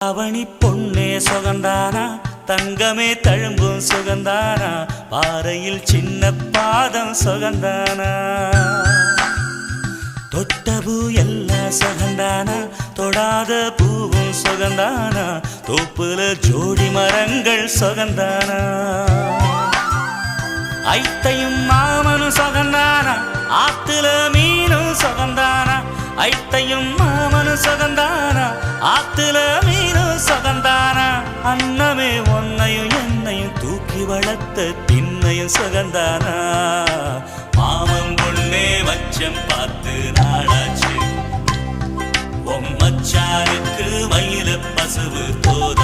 அவனி பொன்னே சுகந்தானா தங்கமே தழும்பும் சுகந்தானா பாறையில் சின்ன பாதம் சுகந்தானா தொட்டபூ எல்லாம் சுகந்தானா தொடாத பூவும் சுகந்தானா தோப்புல ஜோடி மரங்கள் சுகந்தானா ஐத்தையும் மாமனும் சுகந்தானா ஆத்துல மீனும் சுகந்தானா ஐத்தையும் மாமனும் சுகந்தானா ஆத்துல மீனும் சுகந்தானா அன்னமே ஒன்னையும் என்னையும் தூக்கி வளர்த்த திண்ணையும் சுகந்தானா மாமன் பொண்ணே மச்சம் பார்த்து நாளாச்சு மச்சாருக்கு மயில பசுவு தோத